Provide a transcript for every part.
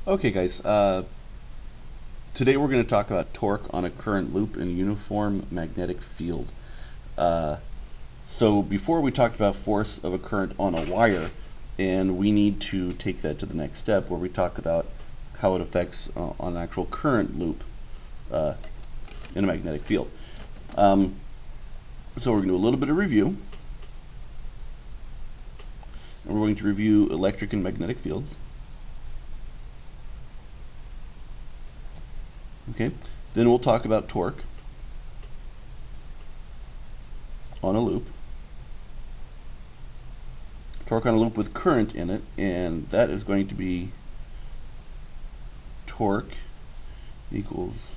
Okay, guys. Today we're going to talk about torque on a current loop in a uniform magnetic field. Uh, so before we talked about force of a current on a wire, and we need to take that to the next step where we talk about how it affects on an actual current loop in a magnetic field. So we're going to do a little bit of review. And we're going to review electric and magnetic fields. Okay, then we'll talk about torque on a loop. Torque on a loop with current in it, and that is going to be torque equals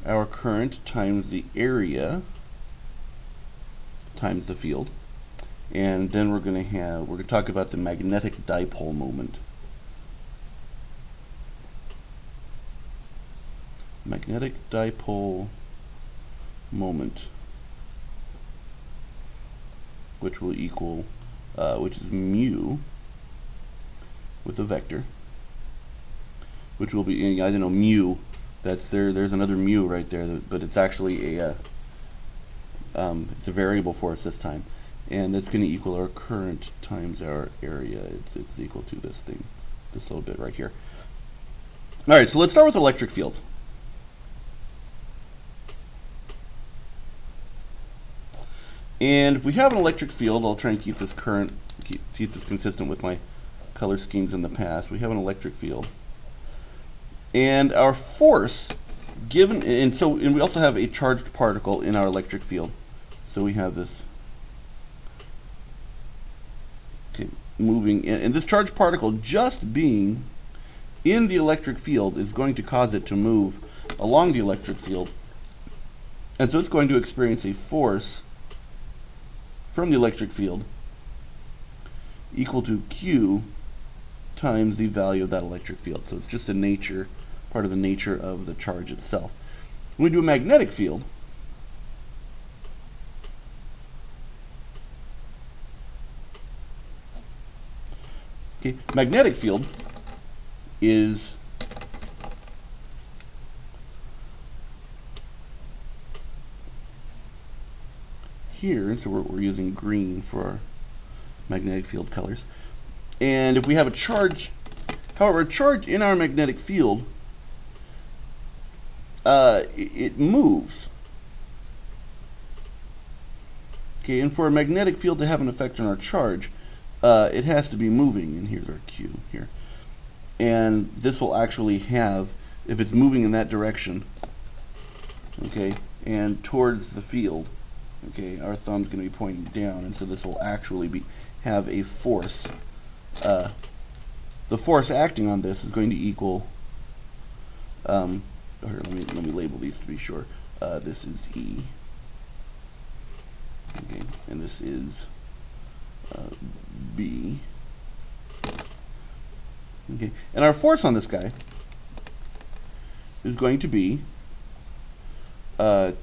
our current times the area times the field. And then we're going to talk about the magnetic dipole moment. Magnetic dipole moment, which will equal, which is mu with a vector, which will be, I don't know, mu. That's there. There's another mu right there, but it's actually it's a variable for us this time, and that's going to equal our current times our area. It's equal to this thing, this little bit right here. All right, so let's start with electric fields. And if we have an electric field, I'll try and keep this keep this consistent with my color schemes in the past. We have an electric field, and our force given, and we also have a charged particle in our electric field. So we have this moving, and this charged particle just being in the electric field is going to cause it to move along the electric field, and so it's going to experience a force from the electric field equal to Q times the value of that electric field. So it's just a part of the nature of the charge itself. When we do a magnetic field, magnetic field is here, and so we're using green for our magnetic field colors. And if we have a charge, however, a charge in our magnetic field, it moves. Okay, and for a magnetic field to have an effect on our charge, it has to be moving, and here's our Q here. And this will actually have, if it's moving in that direction, okay, and towards the field, okay, our thumb's going to be pointing down, and so this will actually have a force. The force acting on this is going to equal. Here, let me label these to be sure. This is E. Okay, and this is B. Okay, and our force on this guy is going to be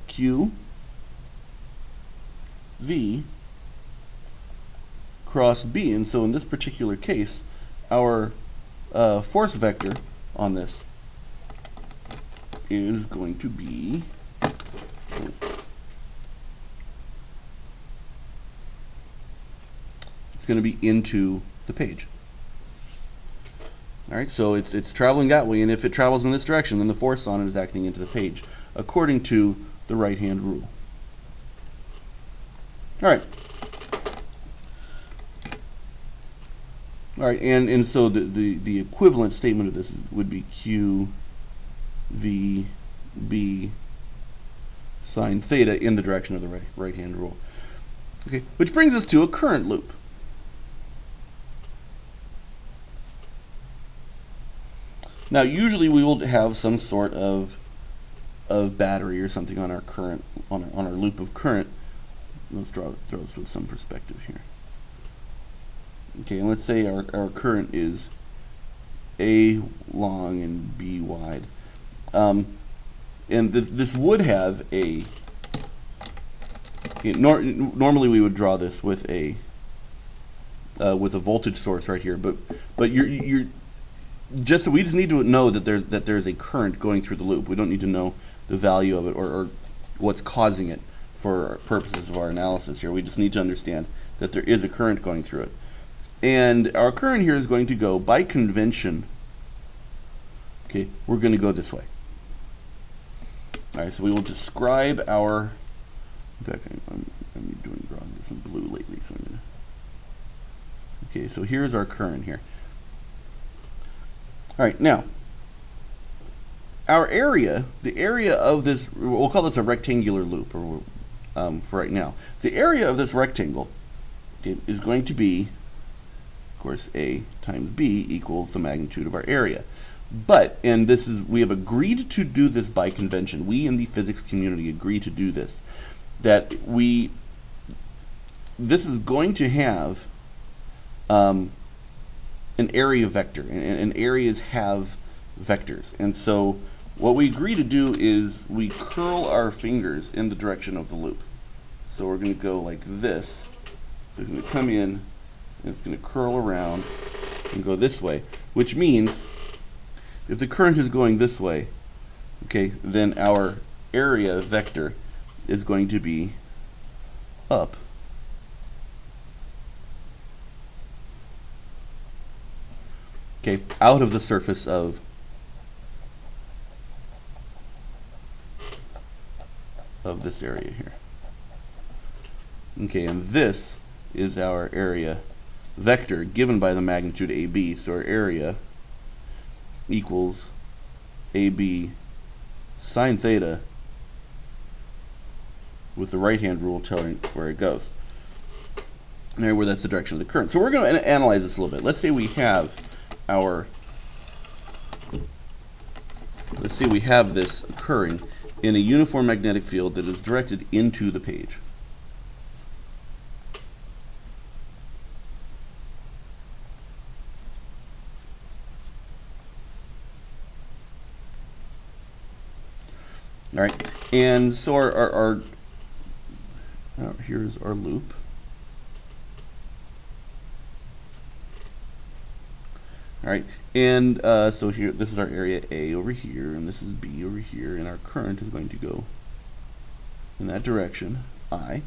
Q V cross B, and so in this particular case, our force vector on this is going to be into the page. All right, so it's traveling that way, and if it travels in this direction, then the force on it is acting into the page, according to the right-hand rule. All right. All right, and so the equivalent statement of this would be Q V B sine theta in the direction of the right-hand rule. Okay, which brings us to a current loop. Now, usually we will have some sort of battery or something on our current on our loop of current. Let's throw this with some perspective here. Okay, and let's say our current is A long and B wide. And this would have a. Okay, normally we would draw this with a voltage source right here, but we just need to know that there's a current going through the loop. We don't need to know the value of it or what's causing it for purposes of our analysis here. We just need to understand that there is a current going through it. And our current here is going to go by convention. Okay, we're going to go this way. All right, so we will describe our. In fact, I'm doing wrong. There's some blue lately, so I'm gonna. Okay, so here's our current here. All right, now our area, the area of this, we'll call this a rectangular loop, or for right now, the area of this rectangle, okay, is going to be, of course, A times B equals the magnitude of our area. But, and this is, we have agreed to do this by convention. We in the physics community agree to do this. That this is going to have an area vector, and areas have vectors. And so what we agree to do is we curl our fingers in the direction of the loop. So we're going to go like this. So it's going to come in, and it's going to curl around and go this way, which means if the current is going this way, okay, then our area vector is going to be up. Okay, out of the surface of this area here. Okay, and this is our area vector given by the magnitude AB. So our area equals AB sine theta with the right-hand rule telling where it goes. All right, where that's the direction of the current. So we're going to analyze this a little bit. Let's say we have this occurring in a uniform magnetic field that is directed into the page. All right, and so here's our loop. All right, and so here, this is our area A over here, and this is B over here, and our current is going to go in that direction, I.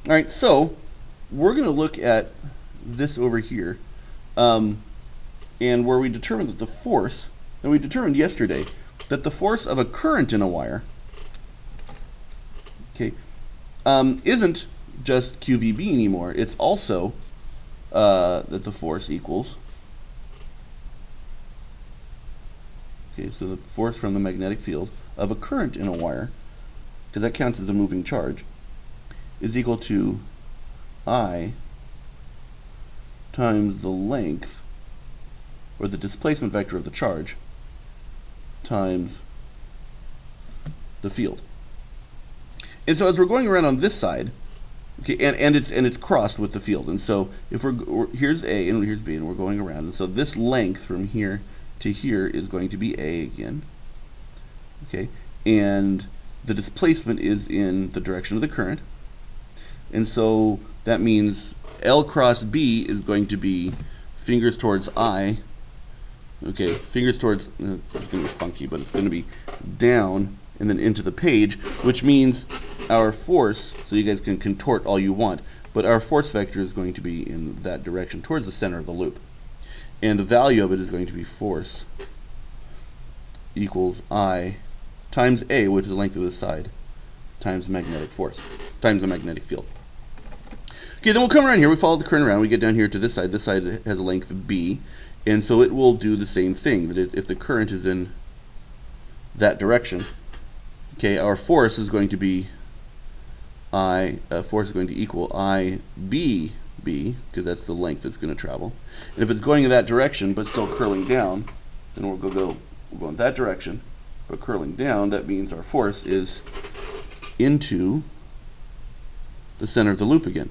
All right, so we're going to look at this over here, and where we determined that the force, and we determined yesterday that the force of a current in a wire, okay, isn't just QVB anymore. It's also that the force equals, okay, so the force from the magnetic field of a current in a wire, because that counts as a moving charge, is equal to I times the length, or the displacement vector of the charge, times the field. And so as we're going around on this side, okay, and it's crossed with the field, and so if here's A and here's B, and we're going around, and so this length from here to here is going to be A again, okay, and the displacement is in the direction of the current, and so that means L cross B is going to be fingers towards I. Okay, fingers towards, it's going to be funky, but it's going to be down and then into the page, which means our force, so you guys can contort all you want, but our force vector is going to be in that direction, towards the center of the loop. And the value of it is going to be force equals I times A, which is the length of this side, times magnetic force, times the magnetic field. Okay, then we'll come around here, we follow the current around, we get down here to this side has a length of B, and so it will do the same thing, that if the current is in that direction, okay, our force is going to be force is going to equal IB, because that's the length it's going to travel. And if it's going in that direction but still curling down, then we'll go in that direction, but curling down, that means our force is into the center of the loop again.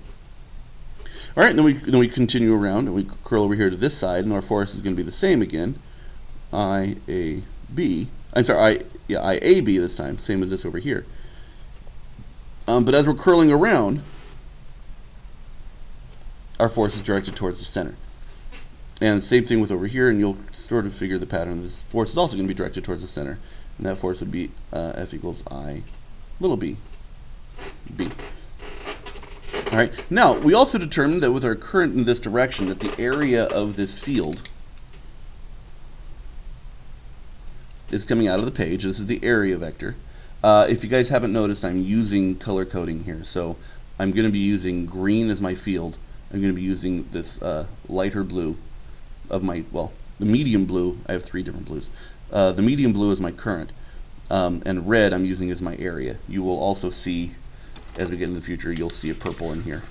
All right, then we continue around and we curl over here to this side, and our force is going to be the same again. IAB this time, same as this over here. But as we're curling around, our force is directed towards the center. And same thing with over here, and you'll sort of figure the pattern. This force is also going to be directed towards the center, and that force would be F equals I little b, b. All right. Now, we also determined that with our current in this direction, that the area of this field is coming out of the page. This is the area vector. If you guys haven't noticed, I'm using color coding here. So I'm going to be using green as my field. I'm going to be using this lighter blue of my, well, the medium blue. I have 3 different blues. The medium blue is my current, and red I'm using as my area. You will also see, as we get into the future, you'll see a purple in here,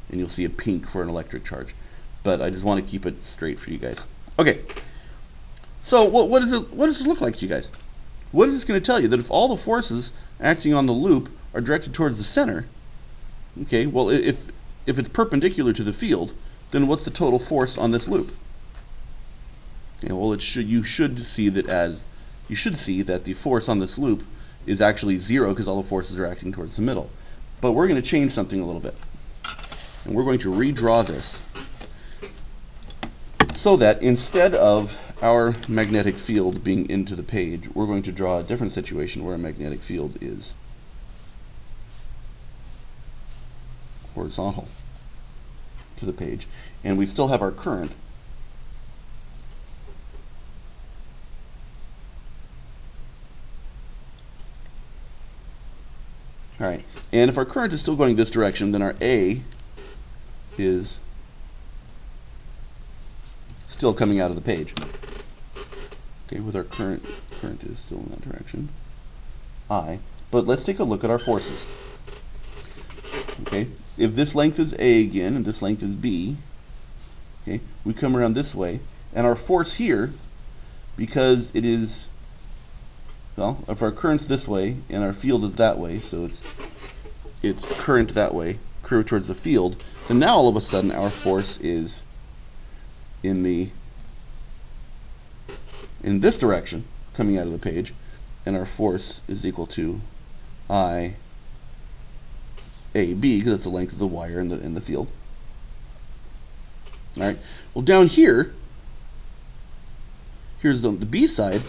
and you'll see a pink for an electric charge. But I just want to keep it straight for you guys. Okay. So what does this look like to you guys? What is this going to tell you? That if all the forces acting on the loop are directed towards the center, okay, well, if it's perpendicular to the field, then what's the total force on this loop? Okay, well, you should see that the force on this loop is actually 0 because all the forces are acting towards the middle. But we're going to change something a little bit, and we're going to redraw this so that instead of our magnetic field being into the page, we're going to draw a different situation where a magnetic field is horizontal to the page, and we still have our current. All right, and if our current is still going this direction, then our A is still coming out of the page. Okay, with our current is still in that direction, I. But let's take a look at our forces. Okay, if this length is A again, and this length is B, okay, we come around this way, and our force here, because it is, well, if our current's this way, and our field is that way, so it's current that way, curved towards the field, then now all of a sudden our force is in this direction, coming out of the page, and our force is equal to I AB, because that's the length of the wire in the field. All right. Well, down here, here's the B side.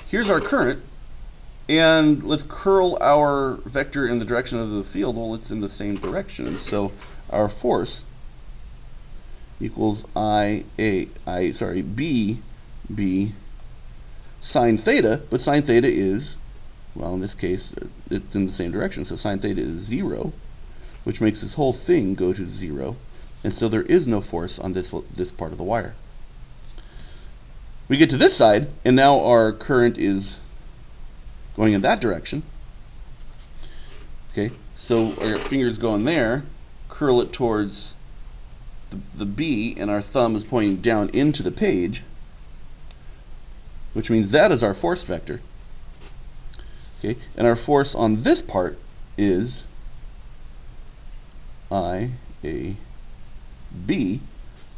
Here's our current, and let's curl our vector in the direction of the field. Well, it's in the same direction, so our force equals B sine theta, but sine theta is, well, in this case, it's in the same direction, so sine theta is 0, which makes this whole thing go to 0, and so there is no force on this part of the wire. We get to this side, and now our current is going in that direction. Okay, so our fingers go in there, curl it towards the B, and our thumb is pointing down into the page, which means that is our force vector. Okay, and our force on this part is I, A, B,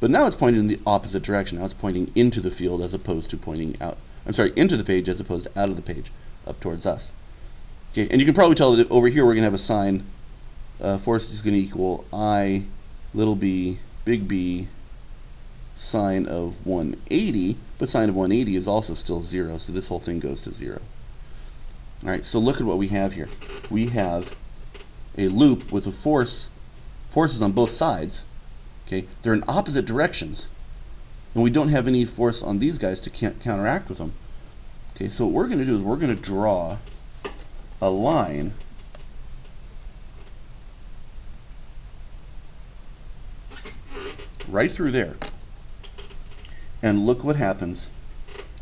but now it's pointing in the opposite direction. Now it's pointing into the field as opposed to pointing out. I'm sorry, into the page as opposed to out of the page, up towards us. Okay, and you can probably tell that over here we're going to have a sign. Force is going to equal I, little b, big B, sine of 180, but sine of 180 is also still 0, so this whole thing goes to 0. All right, so look at what we have here. We have a loop with a forces on both sides. Okay, they're in opposite directions, and we don't have any force on these guys to counteract with them. Okay, so what we're going to do is we're going to draw a line right through there, and look what happens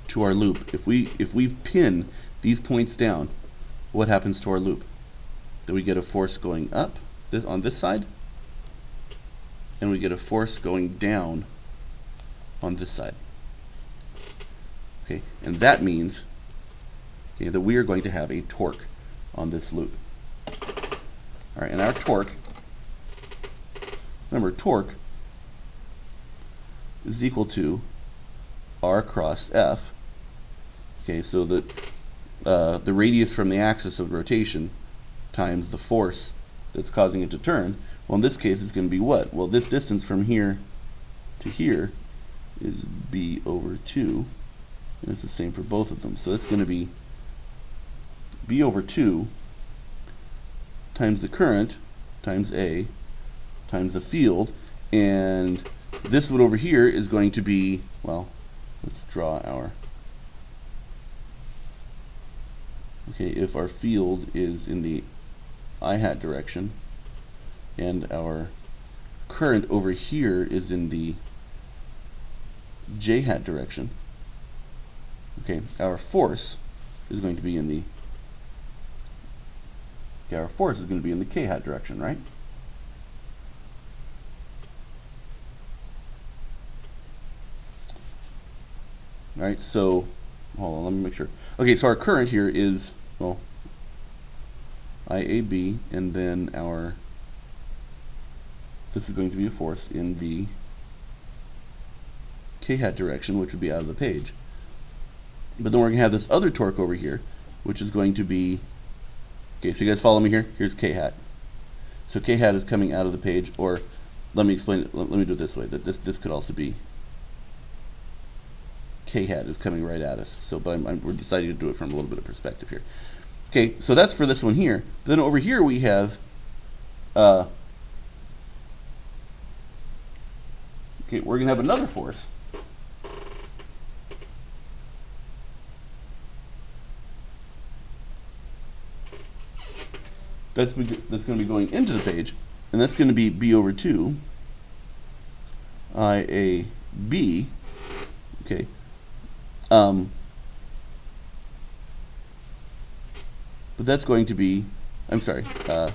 to our loop. If we pin these points down, what happens to our loop? Then we get a force going up on this side, and we get a force going down on this side. Okay, and that means that we are going to have a torque on this loop. All right, and our torque, remember, torque is equal to R cross F. Okay, so that the radius from the axis of rotation times the force that's causing it to turn. Well, in this case, it's going to be what? Well, this distance from here to here is B over 2, and it's the same for both of them. So that's going to be B over 2 times the current times A times the field, and this one over here is going to be, well, let's draw our, okay, if our field is in the I hat direction and our current over here is in the J hat direction, okay, our force is going to be in the, okay, our force is going to be in the K hat direction, right? All right, so hold on, let me make sure. Okay, so our current here is, well, IAB, and then our, this is going to be a force in the K hat direction, which would be out of the page. But then we're going to have this other torque over here, which is going to be, okay, so you guys follow me here? Here's K hat. So K hat is coming out of the page, or let me explain it, let me do it this way, that this could also be, K hat is coming right at us. So, but we're deciding to do it from a little bit of perspective here. Okay, so that's for this one here. Then over here we have, okay, we're going to have another force. That's going to be going into the page, and that's going to be B over 2 IAB, okay. But that's going to be, I'm sorry, hold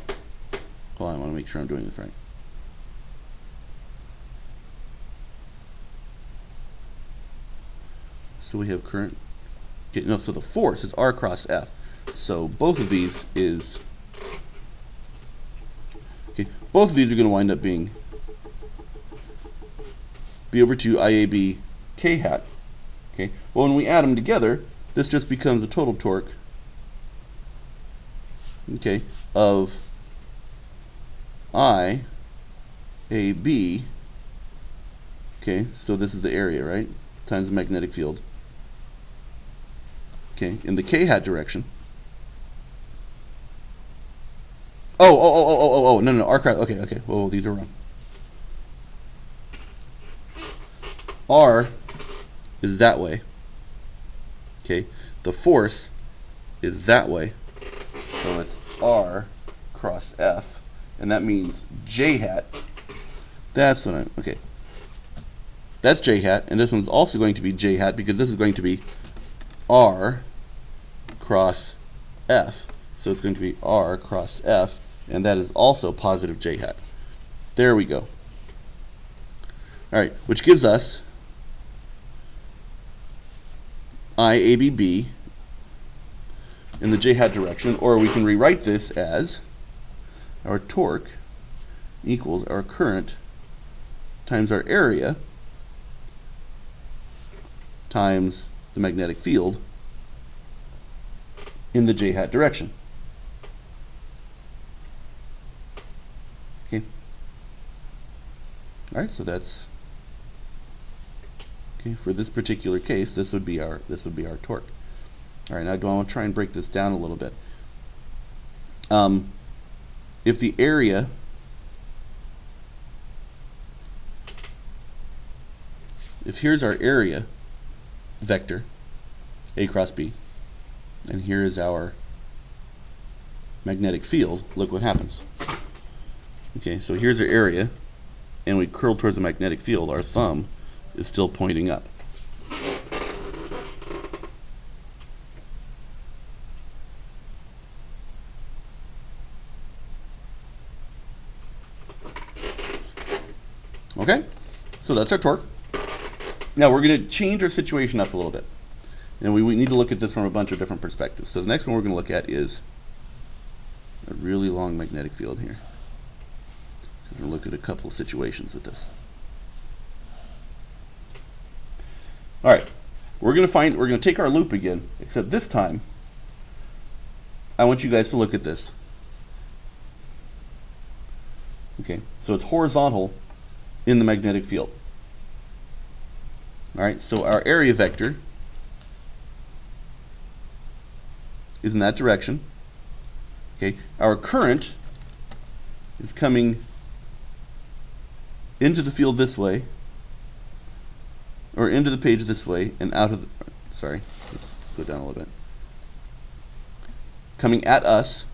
on, I want to make sure I'm doing this right. So we have current, okay, no, so the force is R cross F. So both of these is, okay, both of these are going to wind up being B over 2 IAB K hat. Okay, well, when we add them together, this just becomes a total torque, okay, of IAB, okay, so this is the area, right, times the magnetic field, okay, in the K hat direction. No, R cross, okay, whoa, these are wrong. R is that way, okay, the force is that way, so it's R cross F, and that means J hat, that's what I'm, okay, that's J hat, and this one's also going to be J hat because this is going to be R cross F, so it's going to be R cross F, and that is also positive J hat. There we go. Alright, which gives us IABB in the J hat direction, or we can rewrite this as our torque equals our current times our area times the magnetic field in the J hat direction. Okay. All right, so that's okay for this particular case. This would be our torque. All right, now I want to try and break this down a little bit. If the area if here's our area vector, A cross B, and here is our magnetic field, look what happens. Okay, so here's our area, and we curl towards the magnetic field. Our thumb is still pointing up. Okay, so that's our torque. Now we're going to change our situation up a little bit. And we need to look at this from a bunch of different perspectives. So the next one we're going to look at is a really long magnetic field here. We're going to look at a couple of situations with this. All right, we're going to take our loop again, except this time I want you guys to look at this. Okay, so it's horizontal in the magnetic field. All right, so our area vector is in that direction. Okay, our current is coming into the field this way, or into the page this way, and out of the, sorry, let's go down a little bit. Coming at us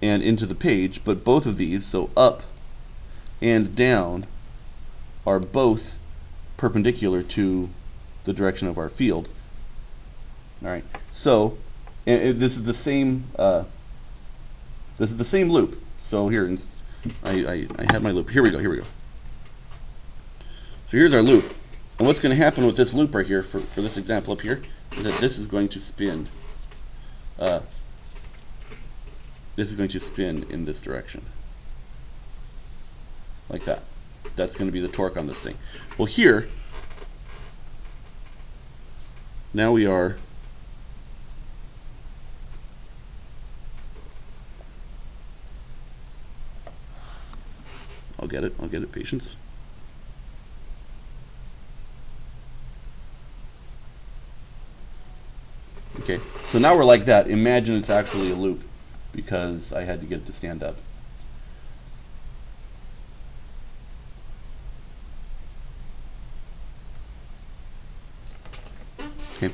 and into the page, but both of these, so up and down, are both perpendicular to the direction of our field. All right, so and this is the same. This is the same loop. So here, I have my loop. Here we go. Here we go. So here's our loop, and what's going to happen with this loop right here for this example up here is that this is going to spin. This is going to spin in this direction, like that. That's going to be the torque on this thing. Well, here, now we are I'll get it, patience. Okay, so now we're like that. Imagine it's actually a loop because I had to get it to stand up. Okay,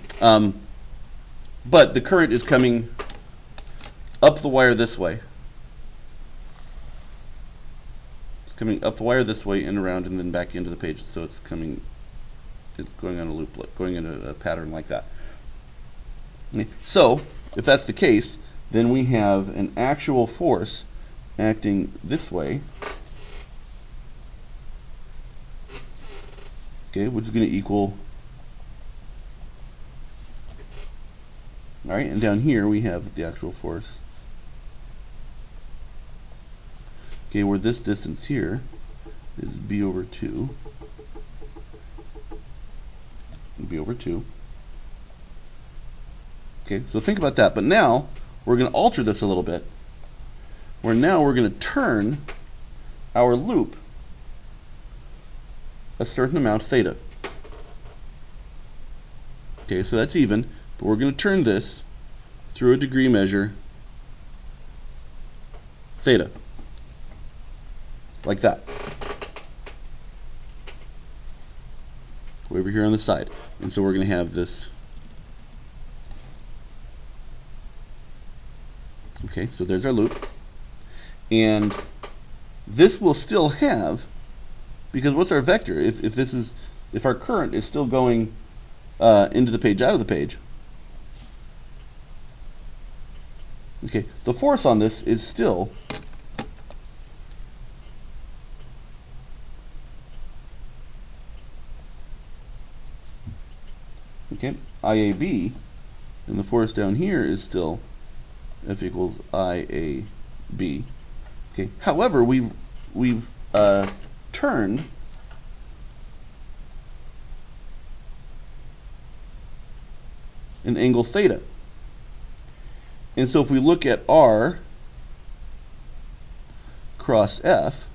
but the current is coming up the wire this way. It's coming up the wire this way and around and then back into the page. So it's going on a loop, going in a pattern like that. So if that's the case, then we have an actual force acting this way, okay, which is going to equal, all right, and down here we have the actual force, okay, where this distance here is b over 2, b over 2. Okay, so think about that. But now we're going to alter this a little bit. Where now we're going to turn our loop a certain amount theta. Okay, so that's even, but we're going to turn this through a degree measure theta, like that. Way over here on the side. And so we're going to have this. Okay, so there's our loop. And this will still have, because what's our vector? If our current is still going into the page, out of the page, okay, the force on this is still okay, IAB, and the force down here is still F equals IAB. Okay. However, we've turned an angle theta, and so if we look at R cross F,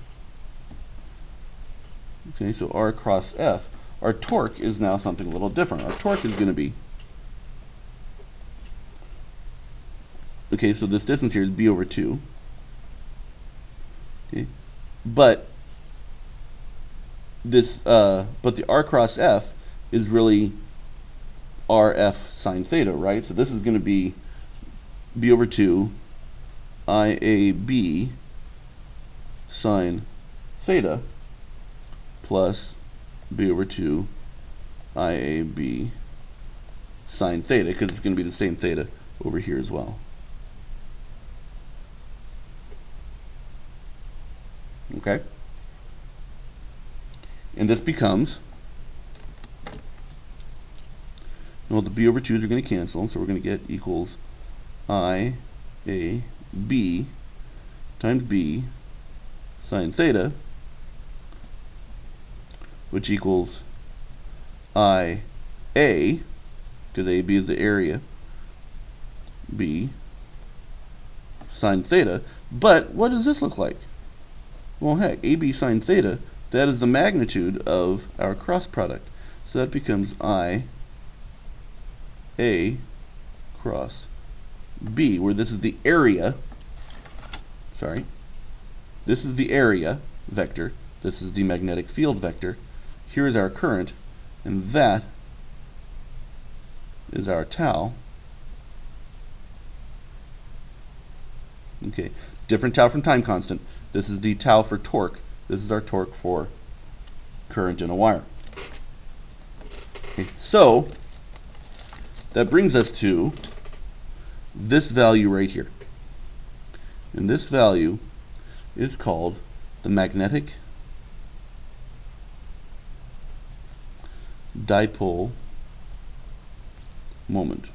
okay, so R cross F, our torque is now something a little different. Our torque is going to be, okay, so this distance here is b over 2. Okay, but this, but the R cross F is really RF sine theta, right? So this is going to be b over 2 IAB sine theta plus b over 2 IAB sine theta, because it's going to be the same theta over here as well. Okay? And this becomes, well, the b over 2's are going to cancel, so we're going to get equals IAB times b sine theta, which equals IA, because AB is the area, B sine theta. But what does this look like? Well, heck, AB sine theta, that is the magnitude of our cross product. So that becomes I A cross B, where this is the area, this is the area vector, this is the magnetic field vector, here is our current, and that is our tau. Okay, different tau from time constant. This is the tau for torque. This is our torque for current in a wire. Okay, so that brings us to this value right here. And this value is called the magnetic dipole moment.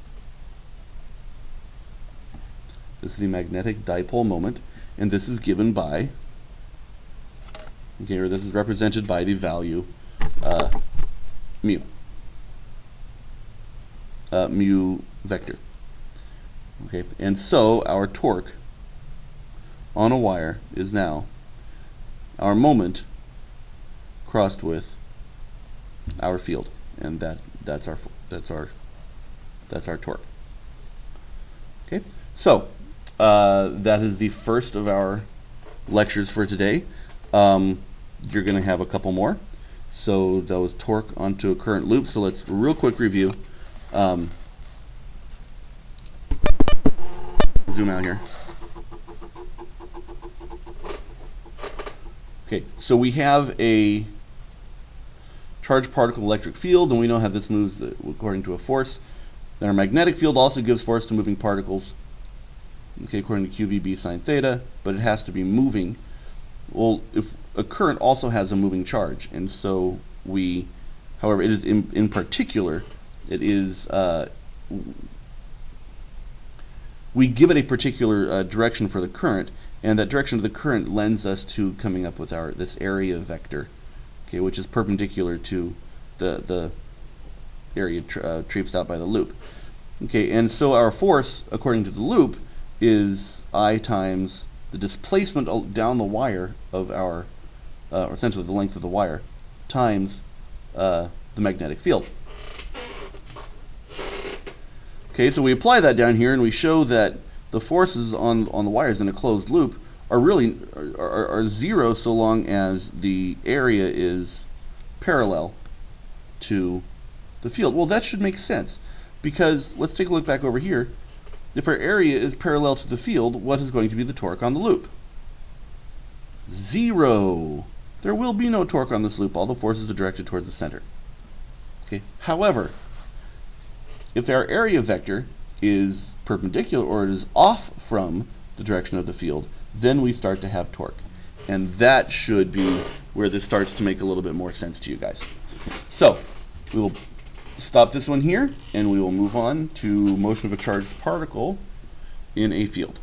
This is the magnetic dipole moment, and this is given by, okay, or this is represented by the value mu. Mu vector. Okay, and so our torque on a wire is now our moment crossed with our field, and that's our torque. Okay, so that is the first of our lectures for today. You're going to have a couple more. So that was torque onto a current loop. So let's real quick review. Zoom out here. Okay, so we have a charged particle electric field, and we know how this moves according to a force. Then our magnetic field also gives force to moving particles, okay, according to QVB sine theta, but it has to be moving. Well, if a current also has a moving charge, and so we, however, it is in particular, it is we give it a particular direction for the current, and that direction of the current lends us to coming up with this area vector, okay, which is perpendicular to the area traipsed out by the loop. Okay, and so our force, according to the loop, is I times the displacement down the wire of our, or essentially the length of the wire, times the magnetic field. Okay, so we apply that down here, and we show that the forces on the wires in a closed loop are really are zero so long as the area is parallel to the field. Well, that should make sense, because let's take a look back over here. If our area is parallel to the field, what is going to be the torque on the loop? Zero. There will be no torque on this loop. All the forces are directed towards the center. Okay. However, if our area vector is perpendicular, or it is off from the direction of the field, then we start to have torque. And that should be where this starts to make a little bit more sense to you guys. So we will stop this one here, and we will move on to motion of a charged particle in a field.